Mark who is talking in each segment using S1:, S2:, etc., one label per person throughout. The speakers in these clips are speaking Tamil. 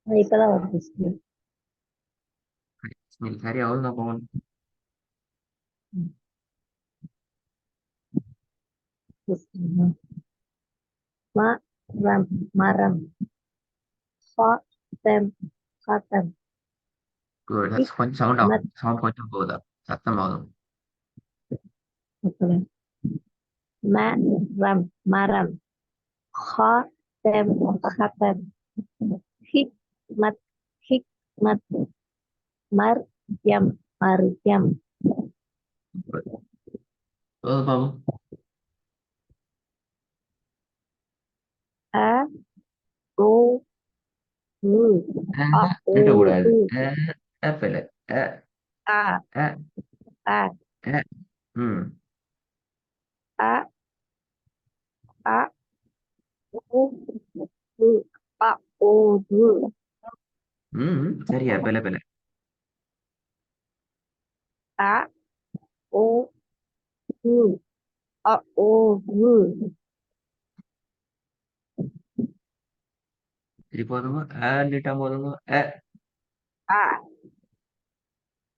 S1: இப்பதான் வருது.
S2: சரி அவ்வளோ போகணும்.
S1: மரம் மரம் காட்டம் காட்டம்
S2: Good. That's கொஞ்சம் சவுண்ட் ஆகும்.
S1: மத்
S2: சவுண்ட் கொஞ்சம் போகுதா? சத்தமாகும்.
S1: மரம் மரம் காட்டம் காட்டம் ஹிக்மத் ஹிக்மத் மர்யம் மர்யம்
S2: Good. பாபு.
S1: அ ஓ உ அ ஓ
S2: நிறுத்தக்கூடாது.
S1: உ
S2: ஆப்பிள். அ
S1: அ
S2: அ
S1: அ
S2: அ ம்
S1: அ அ ஓ உ அ ஓ உ
S2: ம் சரியா பிள்ளை பிள்ளை.
S1: அ ஓ உ அ ஓ உ
S2: சரி போதுமா? லிட்டா போதுமா?
S1: அ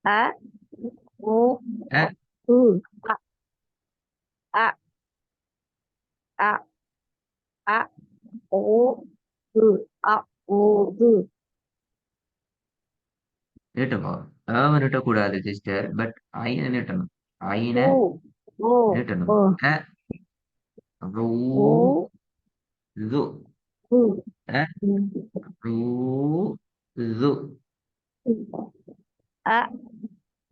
S1: அ ஓ
S2: அ
S1: உ அ அ அ அ ஓ உ அ ஓ உ
S2: நீட்டமா? நீட்டக்கூடாது சிஸ்டர். பட் ஐன நீட்டணும். ஐன
S1: ஊ ஓ
S2: நீட்டணும்.
S1: ஓ
S2: அ அப்புறம்
S1: ஓ
S2: து
S1: உ
S2: அ
S1: ம்
S2: ரூ து
S1: அ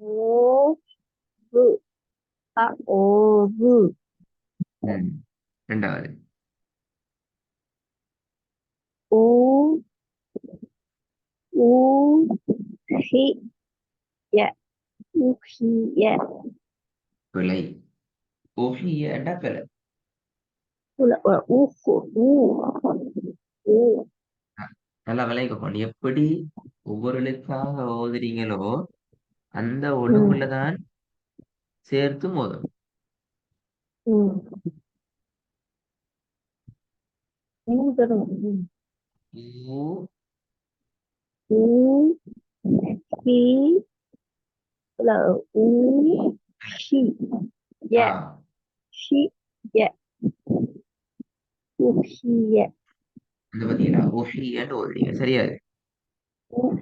S1: ஓ உ அ ஓ உ
S2: ம் ரெண்டாவது.
S1: ஊ ஊ ஹி ய ஊஹிய
S2: பிழை. ஒஹியடா பிழை.
S1: உல ஊஹு ஊ ஊ
S2: நல்லா விளைவிக்கணும். எப்படி ஒவ்வொரு எழுத்தாக ஓதுறீங்களோ அந்த
S1: ம்
S2: ஒழுங்குல தான் சேர்த்து மோதும்.
S1: ம் தரும்
S2: ஊ
S1: ஊ ஹி உல ஊ ஹி ய
S2: ஆ
S1: ஹி ய ஊஹிய
S2: இந்த பாத்தீங்களா? ஒஹியன்னு ஓதுறீங்க. சரியாது.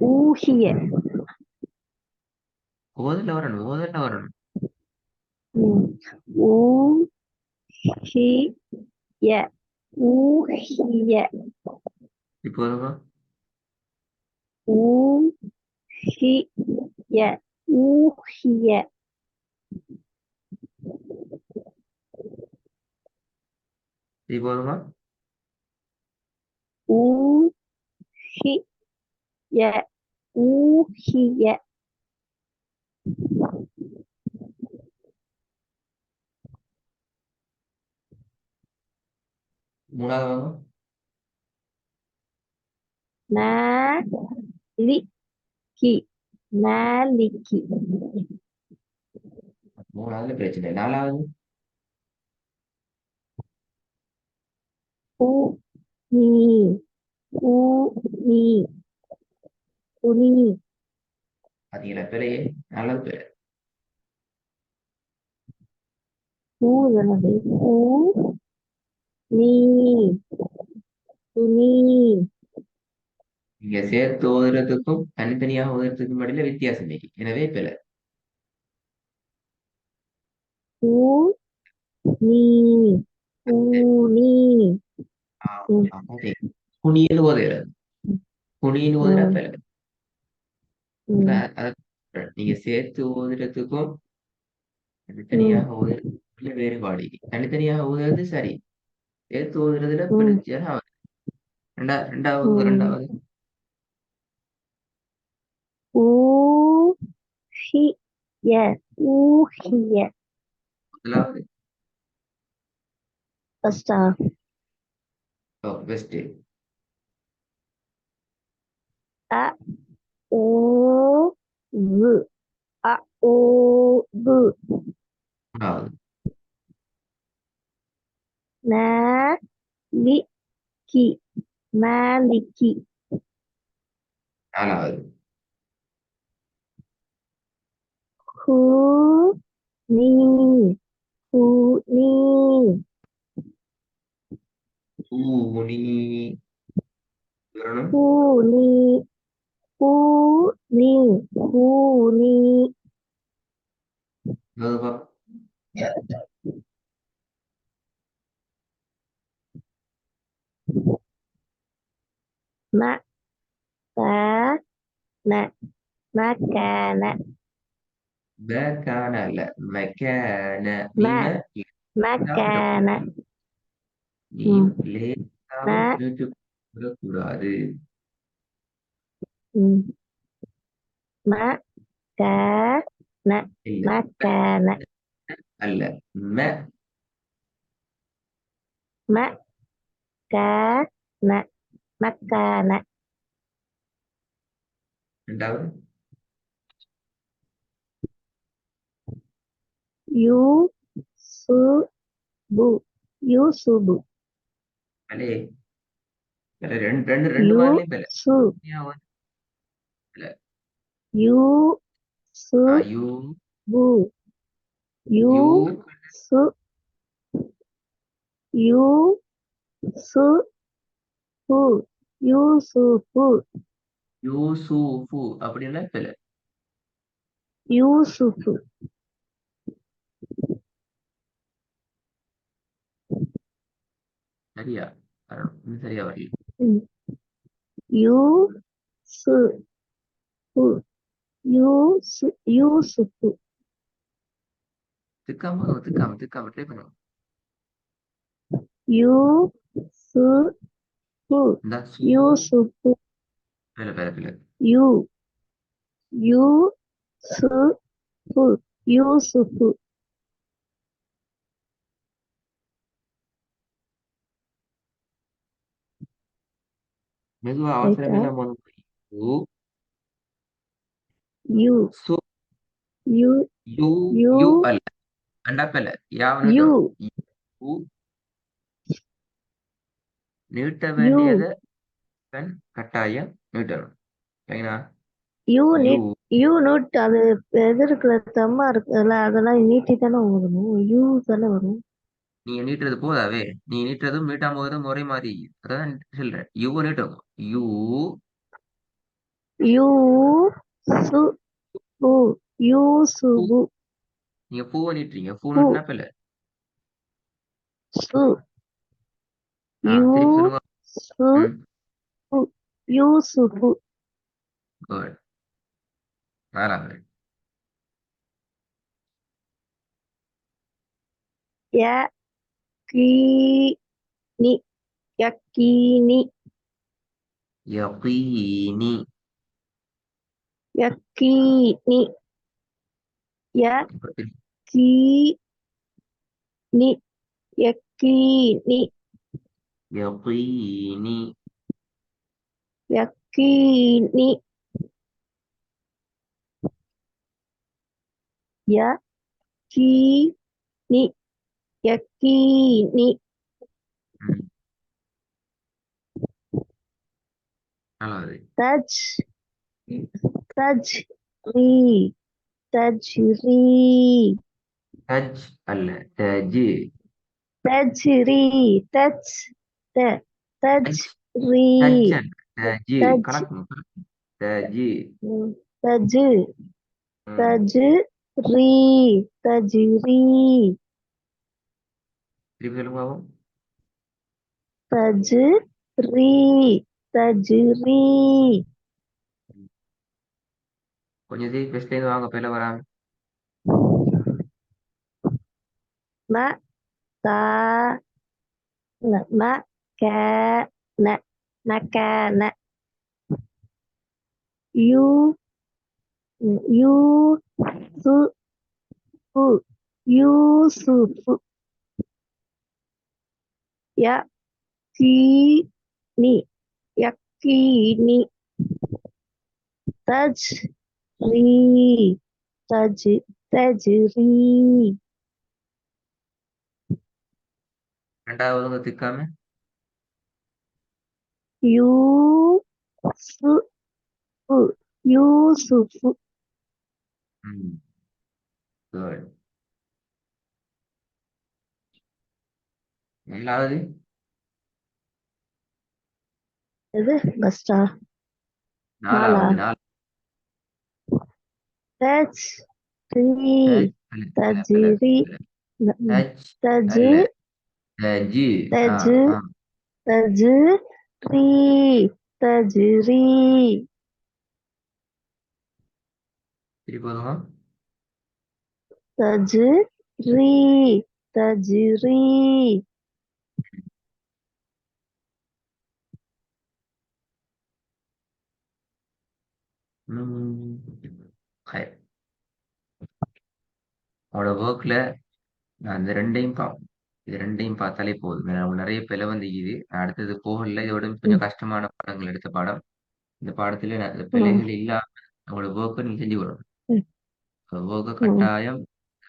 S1: ஊஹிய
S2: ஓதல வரணும். ஓதல வரணும்.
S1: ம் ஊ ஹி ய ஊஹிய
S2: இப்போதுமா?
S1: ஊ ஹி ய ஊஹிய
S2: இப்போதுமா?
S1: ஊ ஹி ய ஊஹிய
S2: மூணாவது வாங்க.
S1: நாலிகி நாலிகி
S2: மூணாவதுல பிரச்சனை இல்லை. நாலாவது.
S1: ஊ நீ ஊ நீ உனி
S2: பாத்தீங்களா? பிழையே. நாலாவது பிழை.
S1: ஊதனது ஊ நீ துணி
S2: நீங்க சேர்த்து ஓதுறதுக்கும் தனித்தனியாக ஓதுறதுக்கும் இடையில வித்தியாசம் இருக்கு. எனவே பிழை.
S1: ஊ நீ ஊனி ம்
S2: குனியில் ஓதுறது. குனியில் ஓதுற
S1: ம்
S2: பிழை.
S1: ம்
S2: நீங்க சேர்த்து ஓதுறதுக்கும்
S1: ம்
S2: தனித்தனியாக ஓதுறதுக்குள்ள வேறுபாடு இருக்கு. தனித்தனியாக ஓதுறது சரி. சேர்த்து ஓதுறதுல
S1: ம்
S2: பிழைச்சல் ஆகுது. ரெண்டாவது
S1: ம்
S2: ரெண்டாவது.
S1: ஊஹிய ஊஹிய
S2: முதலாவது.
S1: ஃபர்ஸ்டா
S2: பெஸ்ட்.
S1: அ ஓ வு அ ஓ வு
S2: மூணாவது.
S1: ந லி கி மாலிகி
S2: நாலாவது.
S1: ஹூ நீ ஹூ நீ
S2: ஊனி வரணும்.
S1: ஹூ நீ ஹூ நீ ஹூ நீ
S2: அதுவா
S1: ம க ந மகன
S2: பேக்கான இல்ல மெக்கான
S1: ம
S2: மீம
S1: மகன
S2: மீம்
S1: ம்
S2: லேசாக
S1: ம
S2: நீட்டு கூடாது.
S1: ம் ம க ந
S2: இல்ல
S1: மகன
S2: அல்ல ம
S1: ம க ந மகன
S2: ரெண்டாவது.
S1: யூ சு பு யூசுபு
S2: அலே இல்ல, ரெண்டு ரெண்டு ரெண்டு
S1: யூ
S2: மாதிரிலையும் இல்ல.
S1: சு
S2: இல்ல.
S1: யூ சு
S2: யூ
S1: பு யூ
S2: யூ
S1: சு யூ சு பு யூசுபு
S2: யூசுஃபு அப்படின்னா இப்ப இல்ல.
S1: யூசுபு
S2: சரியா வரணும். இன்னும் சரியா வரல.
S1: ம். யூ சு பு யூசுபு
S2: திக்காம திக்காம திக்காம ட்ரை பண்ணுவோம்.
S1: யூ சு பு
S2: இந்த
S1: யூசுபு
S2: வேலை வேலை வேலை.
S1: யூ யூ சு பு யூசுபு
S2: மெதுவா அவசரம்
S1: ரைட்டா
S2: இல்லாம யூ
S1: யூ
S2: சு
S1: யூ
S2: யூ
S1: யூ
S2: யூ அல்ல அண்டாப்பல்ல யாவ
S1: யூ
S2: நீட்டணும். யூ நீட்ட
S1: யூ
S2: வேண்டியதை கட்டாயம் நீட்டணும். சரிங்களா?
S1: யூ
S2: யூ
S1: நீட் யூ நோட் அது எதிர்க்கிற தம்மா இருக்குல்ல அதெல்லாம் நீட்டி தானே வரணும் யூ தானே வரும்
S2: நீங்க நீட்டுறது போதாவே. நீ நீட்டுறதும் நீட்டாம போதும் ஒரே மாதிரி. அதான் சொல்றேன். யூ நீட்டணும். யூ
S1: யூ சு பு
S2: பூ.
S1: யூசுபு
S2: நீங்க பூவை நீட்டுறீங்க. பூ
S1: பு
S2: நீட்டினா இல்ல.
S1: சு யூ
S2: திருப்பி சொல்லுங்க.
S1: சு
S2: ம்.
S1: பு யூசுபு
S2: குட். நாலாவது.
S1: ய கீ நி யக்கீனி
S2: யகீனி.
S1: யக்கீனி யக்கீனி யக்கீனி
S2: யகீனி.
S1: யக்கீனி யக்கீனி யக்கீனி
S2: ம். நாலாவது.
S1: தஜ் தஜ் ரீ தஜ்ரீ
S2: தஜ் அல்ல தஜ்.
S1: தஜ்ரீ தஜ் த தஜ்
S2: தஜ்
S1: ரீ
S2: தஜ் அல்ல தஜ்.
S1: தஜ்
S2: கலக்கணும் கலக்கணும். தஜ்.
S1: தஜ்
S2: ம்.
S1: தஜ் ரீ தஜ்ரீ
S2: திருப்பி சொல்லுங்க பாப்போம்.
S1: தஜ் ரீ தஜ்ரீ
S2: கொஞ்சம் சீக்கிரம் பெஸ்ட்லேருந்து வாங்க பேல வராங்க.
S1: ம கா ந ம க ந மகன யூ யூ சு பு யூசுபு ய கீ நி யக்கீனி தஜ் ரீ தஜ் தஜ்ரீ
S2: ரெண்டாவது திக்காம
S1: யூ சு யூசுஃபு.
S2: ம். குட். நாலாவது.
S1: எது பஸ்டா? நாலா?
S2: நாலாவது நாலு.
S1: தஜ் ரீ
S2: ஹஜ் அல்ல அல்ல அல்ல
S1: தஜ்ரி
S2: அல்ல. ஹஜ்
S1: தஜ்
S2: அல்ல. ஹஜ். ஆ
S1: தஜ்
S2: ஆ.
S1: தஜ் ரீ தஜ்ரி
S2: திருப்பி போதுமா?
S1: தஜ் ரீ தஜ்ரி.
S2: ம். ஹை. அவனோட ஒர்க்ல நான் இந்த ரெண்டையும் இது ரெண்டையும் பார்த்தாலே போதும். ஏன்னா அவன் நிறைய பிழை வந்து இது அடுத்தது போகல. இதோட கொஞ்சம்
S1: ம்,
S2: கஷ்டமான பாடங்கள் எடுத்த பாடம். இந்த பாடத்துல இந்த
S1: ம்,
S2: பிழைகள் இல்லாம அவங்களோட ஒர்க்கை நீங்க செஞ்சு கொடுக்கணும்.
S1: ம்,
S2: ஒர்க்கை
S1: ம்,
S2: கட்டாயம்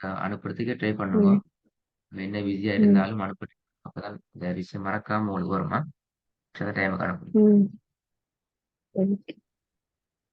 S2: அனுப்புறதுக்கு ட்ரை பண்ணுங்க.
S1: ம்,
S2: என்ன பிஸியா
S1: ம்,
S2: இருந்தாலும் அனுப்புறேன். அப்பதான் இந்த விஷயம் மறக்காம உங்களுக்கு வருமா? சில டைமுக்கு அனுப்புங்க.
S1: ம்.